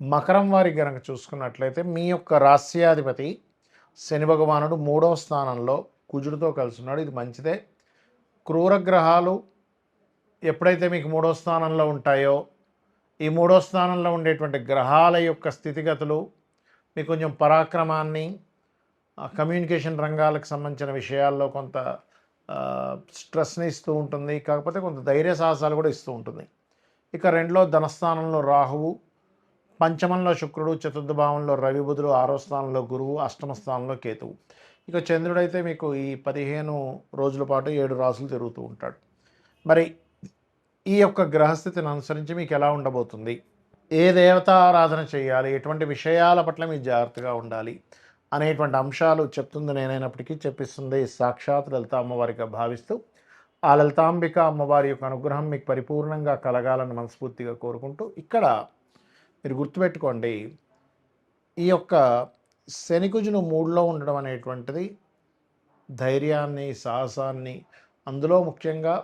మకరం వారికి గనక చూసుకున్నట్లయితే మీ యొక్క రాస్యాధిపతి శని భగవానుడు 3వ స్థానంలో కుజుడితో కలిసి ఉన్నాడు. ఇది మంచిదే. క్రూర గ్రహాలు ఎప్పుడైతే మీకు 3వ స్థానంలో ఉంటాయో, ఈ 3వ స్థానంలో ఉండేటువంటి గ్రహాల యొక్క స్థితిగతులు మీకు కొంచెం పరాక్రమాన్ని, కమ్యూనికేషన్ రంగాలకు సంబంధించిన విషయాల్లో కొంత స్ట్రెస్ని ఇస్తూ ఉంటుంది. కాకపోతే కొంత ధైర్య సాహసాలు కూడా ఇస్తూ ఉంటుంది. ఇక 2లో ధనస్థానంలో రాహువు, పంచమంలో శుక్రుడు, చతుర్థ భావంలో రవి బుధుడు, 6వ స్థానంలో గురువు, అష్టమ స్థానంలో కేతువు. ఇక చంద్రుడైతే మీకు ఈ 15 రోజుల పాటు 7 రాసులు తిరుగుతూ ఉంటాడు. మరి ఈ యొక్క గ్రహస్థితిని అనుసరించి మీకు ఎలా ఉండబోతుంది, ఏ దేవతారాధన చేయాలి, ఎటువంటి విషయాల పట్ల మీరు జాగ్రత్తగా ఉండాలి అనేటువంటి అంశాలు చెప్తుంది నేనైనప్పటికీ చెప్పిస్తుంది సాక్షాత్ లలిత అమ్మవారిగా భావిస్తూ, ఆ లలితాంబిక అమ్మవారి యొక్క అనుగ్రహం మీకు పరిపూర్ణంగా కలగాలని మనస్ఫూర్తిగా కోరుకుంటూ, ఇక్కడ మీరు గుర్తుపెట్టుకోండి, ఈ యొక్క శనికుజును 3లో ఉండడం అనేటువంటిది ధైర్యాన్ని, సాహసాన్ని, అందులో ముఖ్యంగా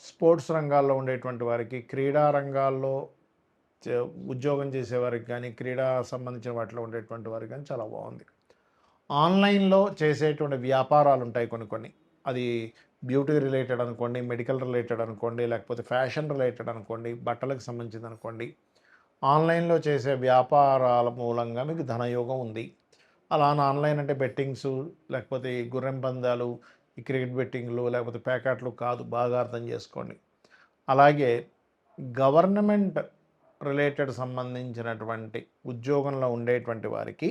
స్పోర్ట్స్ రంగాల్లో ఉండేటువంటి వారికి, క్రీడా రంగాల్లో ఉద్యోగం చేసేవారికి కానీ, క్రీడా సంబంధించిన వాటిలో ఉండేటువంటి వారికి కానీ చాలా బాగుంది. ఆన్లైన్లో చేసేటువంటి వ్యాపారాలు ఉంటాయి కొన్ని, అది బ్యూటీ రిలేటెడ్ అనుకోండి, మెడికల్ రిలేటెడ్ అనుకోండి, లేకపోతే ఫ్యాషన్ రిలేటెడ్ అనుకోండి, బట్టలకు సంబంధించింది అనుకోండి, ఆన్లైన్లో చేసే వ్యాపారాల మూలంగా మీకు ధనయోగం ఉంది. అలా ఆన్లైన్ అంటే బెట్టింగ్స్, లేకపోతే గుర్రెం పందాలు, ఈ క్రికెట్ బెట్టింగ్లు, లేకపోతే ప్యాకెట్లు కాదు, బాగా అర్థం చేసుకోండి. అలాగే గవర్నమెంట్ రిలేటెడ్ సంబంధించినటువంటి ఉద్యోగంలో ఉండేటువంటి వారికి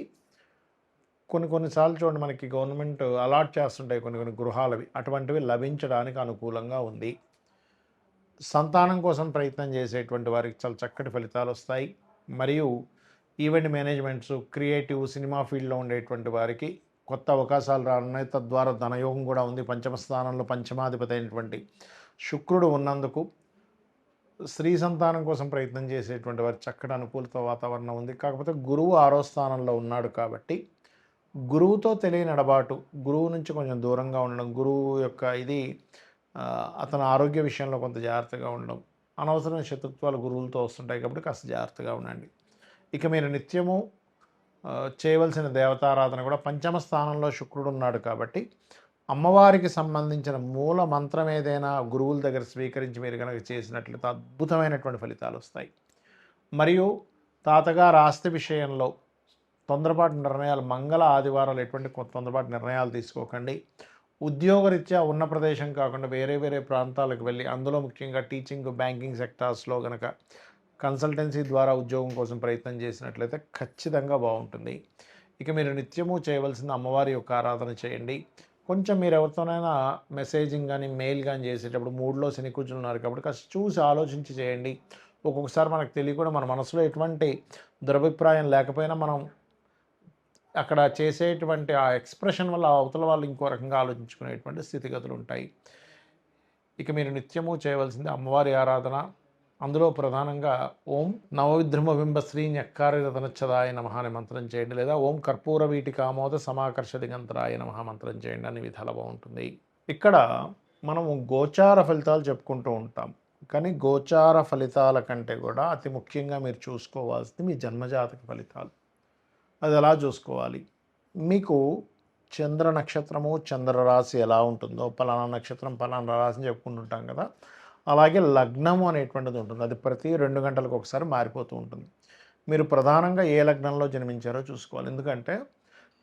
కొన్నిసార్లు చూడండి, మనకి గవర్నమెంట్ అలాట్ చేస్తుంటాయి కొన్ని గృహాలవి, అటువంటివి లభించడానికి అనుకూలంగా ఉంది. సంతానం కోసం ప్రయత్నం చేసేటువంటి వారికి చాలా చక్కటి ఫలితాలు వస్తాయి. మరియు ఈవెంట్ మేనేజ్మెంట్స్, క్రియేటివ్, సినిమా ఫీల్డ్లో ఉండేటువంటి వారికి కొత్త అవకాశాలు రానున్నాయి. తద్వారా ధనయోగం కూడా ఉంది. పంచమ స్థానంలో పంచమాధిపతి అయినటువంటి శుక్రుడు ఉన్నందుకు స్త్రీ సంతానం కోసం ప్రయత్నం చేసేటువంటి వారికి చక్కటి అనుకూలత వాతావరణం ఉంది. కాకపోతే గురువు 6వ స్థానంలో ఉన్నాడు కాబట్టి గురువుతో తెలియని ఎడబాటు, గురువు నుంచి కొంచెం దూరంగా ఉండడం, గురువు యొక్క ఇది అతని ఆరోగ్య విషయంలో కొంత జాగ్రత్తగా ఉండడం, అనవసరమైన శత్రుత్వాలు గురువులతో వస్తుంటాయి కాబట్టి కాస్త జాగ్రత్తగా ఉండండి. ఇక మీరు నిత్యము చేయవలసిన దేవతారాధన కూడా పంచమ స్థానంలో శుక్రుడు ఉన్నాడు కాబట్టి అమ్మవారికి సంబంధించిన మూల మంత్రం ఏదైనా గురువుల దగ్గర స్వీకరించి మీరు కనుక చేసినట్లయితే అద్భుతమైనటువంటి ఫలితాలు వస్తాయి. మరియు తాతగారు ఆస్తి విషయంలో తొందరపాటు నిర్ణయాలు, మంగళ ఆదివారాలు ఎటువంటి తొందరపాటు నిర్ణయాలు తీసుకోకండి. ఉద్యోగరీత్యా ఉన్న ప్రదేశం కాకుండా వేరే ప్రాంతాలకు వెళ్ళి, అందులో ముఖ్యంగా టీచింగ్, బ్యాంకింగ్ సెక్టార్స్లో కనుక కన్సల్టెన్సీ ద్వారా ఉద్యోగం కోసం ప్రయత్నం చేసినట్లయితే ఖచ్చితంగా బాగుంటుంది. ఇక మీరు నిత్యము చేయవలసిన అమ్మవారి యొక్క ఆరాధన చేయండి. కొంచెం మీరు ఎవరితోనైనా మెసేజింగ్ కానీ మెయిల్ కానీ చేసేటప్పుడు 3లో శని కుజులు ఉన్నారు కాబట్టి కాస్త చూసి ఆలోచించి చేయండి. ఒక్కొక్కసారి మనకు తెలియకుండా మన మనసులో ఎటువంటి దురభిప్రాయం లేకపోయినా మనం అక్కడ చేసేటువంటి ఆ ఎక్స్ప్రెషన్ వల్ల అవతల వాళ్ళు ఇంకో రకంగా ఆలోచించుకునేటువంటి స్థితిగతులు ఉంటాయి. ఇక మీరు నిత్యము చేయవలసింది అమ్మవారి ఆరాధన. అందులో ప్రధానంగా ఓం నవవిద్రుమబింబ శ్రీ న్యక్కారిరతనచ్చదాయ నమః అనే మంత్రం చేయండి, లేదా ఓం కర్పూర వీటికామోద సమాకర్ష దిగంతరాయ నమః మంత్రం చేయండి, అనే విధాలు బాగుంటుంది. ఇక్కడ మనము గోచార ఫలితాలు చెప్పుకుంటూ ఉంటాం, కానీ గోచార ఫలితాల కంటే కూడా అతి ముఖ్యంగా మీరు చూసుకోవాల్సింది మీ జన్మజాతక ఫలితాలు. అది ఎలా చూసుకోవాలి, మీకు చంద్ర నక్షత్రము, చంద్రరాశి ఎలా ఉంటుందో, పలానా నక్షత్రం పలానా రాశిని చెప్పుకుంటుంటాం కదా, అలాగే లగ్నము అనేటువంటిది ఉంటుంది. అది ప్రతి 2 గంటలకు ఒకసారి మారిపోతూ ఉంటుంది. మీరు ప్రధానంగా ఏ లగ్నంలో జన్మించారో చూసుకోవాలి. ఎందుకంటే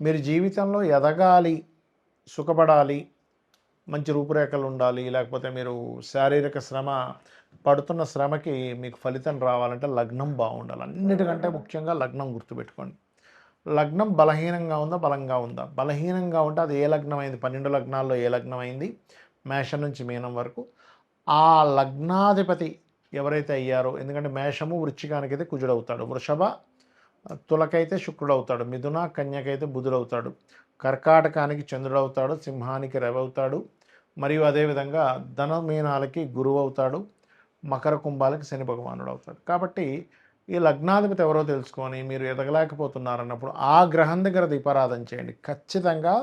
మీరు జీవితంలో ఎదగాలి, సుఖపడాలి, మంచి రూపురేఖలు ఉండాలి, లేకపోతే మీరు శారీరక శ్రమ పడుతున్న శ్రమకి మీకు ఫలితం రావాలంటే లగ్నం బాగుండాలి. అన్నిటికంటే ముఖ్యంగా లగ్నం గుర్తుపెట్టుకోండి. లగ్నం బలహీనంగా ఉందా, బలంగా ఉందా? బలహీనంగా ఉంటే అది ఏ లగ్నం అయింది, 12 లగ్నాల్లో ఏ లగ్నం అయింది, మేషం నుంచి మీనం వరకు, ఆ లగ్నాధిపతి ఎవరైతే అయ్యారో, ఎందుకంటే మేషము వృశ్చికానికైతే కుజుడు అవుతాడు, వృషభ తులకైతే శుక్రుడు అవుతాడు, మిథున కన్యకైతే బుధుడు అవుతాడు, కర్కాటకానికి చంద్రుడు అవుతాడు, సింహానికి రవి అవుతాడు, మరియు అదేవిధంగా ధన మీనాలకి గురువు అవుతాడు, మకర కుంభాలకి శని భగవానుడు అవుతాడు. కాబట్టి ఈ లగ్నాధిపతి ఎవరో తెలుసుకొని మీరు ఎదగలేకపోతున్నారన్నప్పుడు ఆ గ్రహం దగ్గర దీపారాధన చేయండి. ఖచ్చితంగా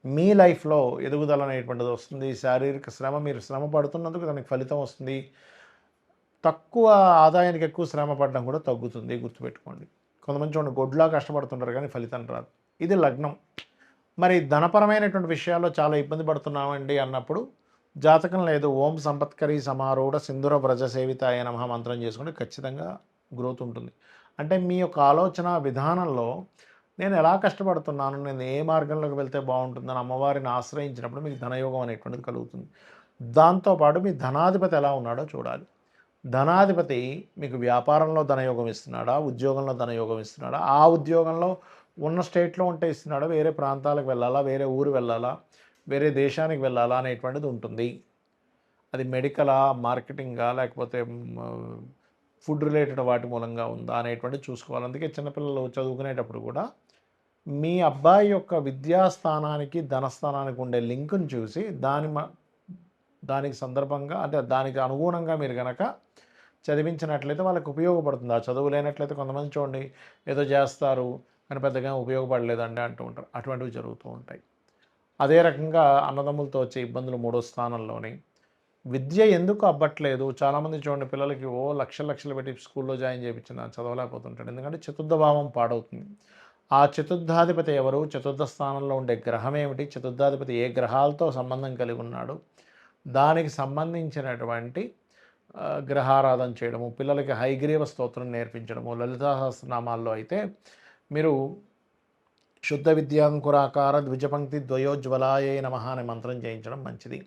మీ లైఫ్లో ఎదుగుదల అనేటువంటిది వస్తుంది. శారీరక శ్రమ, మీరు శ్రమ పడుతున్నందుకు దానికి ఫలితం వస్తుంది. తక్కువ ఆదాయానికి ఎక్కువ శ్రమ పడడం కూడా తగ్గుతుంది, గుర్తుపెట్టుకోండి. కొంతమంది చూడండి గొడ్లా కష్టపడుతుంటారు కానీ ఫలితం రాదు. ఇది లగ్నం. మరి ధనపరమైనటువంటి విషయాల్లో చాలా ఇబ్బంది పడుతున్నామండి అన్నప్పుడు జాతకం లేదు, ఓం సంపత్కరి సమారూఢ సింధుర వ్రజ సేవితాయ నమః మంత్రం చేసుకుంటే ఖచ్చితంగా గ్రోత్ ఉంటుంది. అంటే మీ యొక్క ఆలోచన విధానంలో నేను ఎలా కష్టపడుతున్నాను, నేను ఏ మార్గంలోకి వెళ్తే బాగుంటుందని అమ్మవారిని ఆశ్రయించినప్పుడు మీకు ధనయోగం అనేటువంటిది కలుగుతుంది. దాంతోపాటు మీ ధనాధిపతి ఎలా ఉన్నాడో చూడాలి. ధనాధిపతి మీకు వ్యాపారంలో ధనయోగం ఇస్తున్నాడా, ఉద్యోగంలో ధనయోగం ఇస్తున్నాడా, ఆ ఉద్యోగంలో ఉన్న స్టేట్లో ఉంటే ఇస్తున్నాడా, వేరే ప్రాంతాలకు వెళ్ళాలా, వేరే ఊరు వెళ్ళాలా, వేరే దేశానికి వెళ్ళాలా అనేటువంటిది ఉంటుంది. అది మెడికలా, మార్కెటింగా, లేకపోతే ఫుడ్ రిలేటెడ్ వాటి మూలంగా ఉందా అనేటువంటిది చూసుకోవాలి. అందుకే చిన్నపిల్లలు చదువుకునేటప్పుడు కూడా మీ అబ్బాయి యొక్క విద్యాస్థానానికి ధనస్థానానికి ఉండే లింకుని చూసి దానికి సందర్భంగా అంటే దానికి అనుగుణంగా మీరు కనుక చదివించినట్లయితే వాళ్ళకి ఉపయోగపడుతుంది. ఆ చదువు లేనట్లయితే కొంతమంది చూడండి ఏదో చేస్తారు కానీ పెద్దగా ఉపయోగపడలేదండి అంటూ ఉంటారు. అటువంటివి జరుగుతూ ఉంటాయి. అదే రకంగా అన్నదమ్ములతో వచ్చే ఇబ్బందులు 3వ స్థానంలోని విద్య ఎందుకు అవ్వట్లేదు, చాలామంది చూడండి పిల్లలకి లక్షలు పెట్టి స్కూల్లో జాయిన్ చేయించిన చదవలేకపోతుంటాడు. ఎందుకంటే చతుర్థ భావం పాడవుతుంది. ఆ చతుర్థాధిపతి ఎవరు, చతుర్థ స్థానంలో ఉండే గ్రహం ఏమిటి, చతుర్థాధిపతి ఏ గ్రహాలతో సంబంధం కలిగి ఉన్నాడు, దానికి సంబంధించినటువంటి గ్రహారాధన చేయడము, పిల్లలకి హైగ్రీవ స్తోత్రం నేర్పించడము. లలితా సహస్రనామాల్లో అయితే మీరు శుద్ధ విద్యాంకురాకార ద్విజపంక్తి ద్వయోజ్వలాయ నమః అనే మంత్రం చేయించడం మంచిది.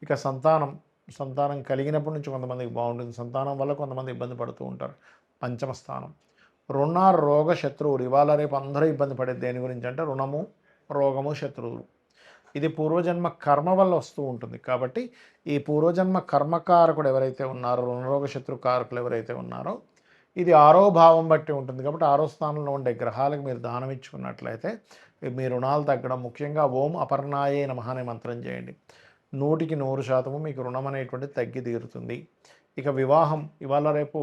ఇక సంతానం కలిగినప్పటి నుంచి కొంతమందికి బాగుంటుంది, సంతానం వల్ల కొంతమంది ఇబ్బంది పడుతూ ఉంటారు. పంచమ స్థానం రుణ రోగ శత్రువులు. ఇవాళ రేపు అందరూ ఇబ్బంది పడేది దేని గురించి అంటే రుణము, రోగము, శత్రువులు. ఇది పూర్వజన్మ కర్మ వల్ల వస్తూ ఉంటుంది. కాబట్టి ఈ పూర్వజన్మ కర్మకారకుడు ఎవరైతే ఉన్నారో, రుణరోగ శత్రుకారకులు ఎవరైతే ఉన్నారో, ఇది 6వ భావం బట్టి ఉంటుంది. కాబట్టి 6వ స్థానంలో ఉండే గ్రహాలకు మీరు దానం ఇచ్చుకున్నట్లయితే మీ రుణాలు తగ్గడం. ముఖ్యంగా ఓం అపర్ణాయే నమః అనే మంత్రం చేయండి. 100% మీకు రుణం అనేటువంటిది తగ్గి తీరుతుంది. ఇక వివాహం, ఇవాళ రేపు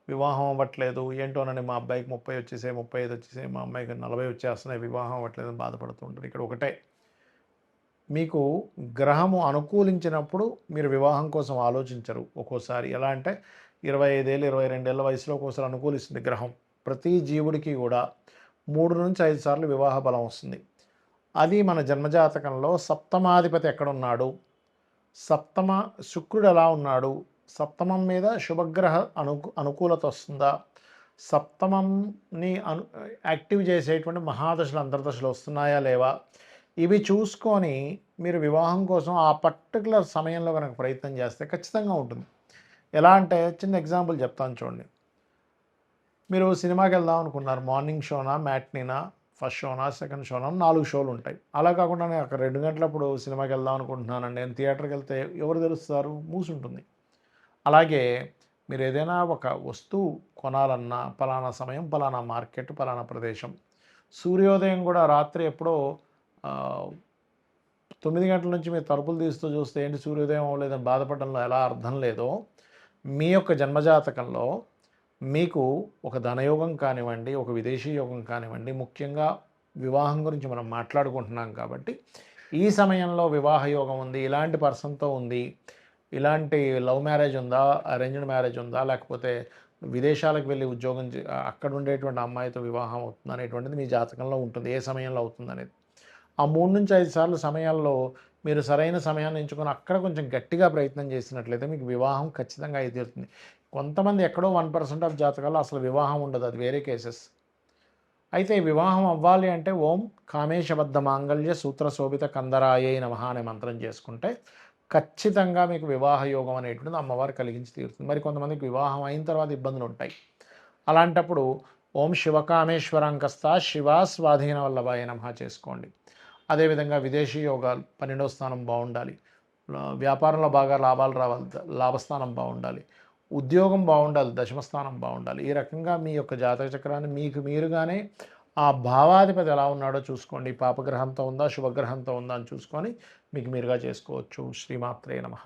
వివాహం అవ్వట్లేదు ఏంటోనండి, మా అబ్బాయికి 30 వచ్చేసాయి, 35 వచ్చేసాయి, మా అమ్మాయికి 40 వచ్చేస్తున్నాయి, వివాహం అవ్వట్లేదని బాధపడుతూ ఉంటారు. ఇక్కడ ఒకటే, మీకు గ్రహము అనుకూలించినప్పుడు మీరు వివాహం కోసం ఆలోచించరు. ఒక్కోసారి ఎలా అంటే 25 ఏళ్ళు 22 ఏళ్ళ వయసులో ఒక్కోసారి అనుకూలిస్తుంది గ్రహం. ప్రతి జీవుడికి కూడా 3 నుంచి 5 సార్లు వివాహ బలం వస్తుంది. అది మన జన్మజాతకంలో సప్తమాధిపతి ఎక్కడున్నాడు, సప్తమ శుక్రుడు ఎలా ఉన్నాడు, సప్తమం మీద శుభగ్రహ అనుకూలత వస్తుందా, సప్తమంని యాక్టివ్ చేసేటువంటి మహాదశలు అంతర్దశలు వస్తున్నాయా లేవా, ఇవి చూసుకొని మీరు వివాహం కోసం ఆ పర్టికులర్ సమయంలో కనుక ప్రయత్నం చేస్తే ఖచ్చితంగా ఉంటుంది. ఎలా అంటే చిన్న ఎగ్జాంపుల్ చెప్తాను చూడండి. మీరు సినిమాకి వెళ్దాం అనుకున్నారు, మార్నింగ్ షోనా, మ్యాట్నీనా, ఫస్ట్ షోనా, సెకండ్ షోనా, 4 షోలు ఉంటాయి. అలా కాకుండా నేను అక్కడ 2 గంటలప్పుడు సినిమాకి వెళ్దాం అనుకుంటున్నానండి, నేను థియేటర్కి వెళ్తే ఎవరు తెలుస్తారు, మూసుంటుంది. అలాగే మీరు ఏదైనా ఒక వస్తువు కొనాలన్నా పలానా సమయం, పలానా మార్కెట్, పలానా ప్రదేశం. సూర్యోదయం కూడా రాత్రి ఎప్పుడో 9 గంటల నుంచి మీరు తలుపులు తీస్తూ చూస్తే ఏంటి సూర్యోదయం అవ్వలేదని బాధపడడంలో ఎలా అర్థం లేదో, మీ యొక్క జన్మజాతకంలో మీకు ఒక ధనయోగం కానివ్వండి, ఒక విదేశీ యోగం కానివ్వండి, ముఖ్యంగా వివాహం గురించి మనం మాట్లాడుకుంటున్నాం కాబట్టి ఈ సమయంలో వివాహ యోగం ఉంది, ఇలాంటి పర్సన్తో ఉంది, ఇలాంటి లవ్ మ్యారేజ్ ఉందా, అరేంజ్డ్ మ్యారేజ్ ఉందా, లేకపోతే విదేశాలకు వెళ్ళి ఉద్యోగం అక్కడ ఉండేటువంటి అమ్మాయితో వివాహం అవుతుంది అనేటువంటిది మీ జాతకంలో ఉంటుంది. ఏ సమయంలో అవుతుంది అనేది ఆ 3 నుంచి 5 సార్లు సమయాల్లో మీరు సరైన సమయాన్ని ఎంచుకొని అక్కడ కొంచెం గట్టిగా ప్రయత్నం చేసినట్లయితే మీకు వివాహం ఖచ్చితంగా అయి తీరుతుంది. కొంతమంది ఎక్కడో 1% ఆఫ్ జాతకాల్లో అసలు వివాహం ఉండదు, అది వేరే కేసెస్. అయితే వివాహం అవ్వాలి అంటే ఓం కామేశబద్ధ మాంగళ్య సూత్ర శోభిత కందరాయే నమః అనే మంత్రం చేసుకుంటే ఖచ్చితంగా మీకు వివాహ యోగం అనేటువంటిది అమ్మవారు కలిగించి తీరుతుంది. మరి కొంతమందికి వివాహం అయిన తర్వాత ఇబ్బందులు ఉంటాయి. అలాంటప్పుడు ఓం శివకామేశ్వరాంకస్త శివ స్వాధీన వల్లభాయ నమః చేసుకోండి. అదేవిధంగా విదేశీ యోగాలు 12వ స్థానం బాగుండాలి, వ్యాపారంలో బాగా లాభాలు రావాలి, లాభస్థానం బాగుండాలి, ఉద్యోగం బాగుండాలి, దశమస్థానం బాగుండాలి. ఈ రకంగా మీ యొక్క జాతక చక్రాన్ని మీకు మీరుగానే ఆ భావాధిపతి ఎలా ఉన్నాడో చూసుకోండి. పాపగ్రహంతో ఉందా, శుభగ్రహంతో ఉందా అని చూసుకొని మీకు మీరుగా చేసుకోవచ్చు. శ్రీమాత్రే నమః.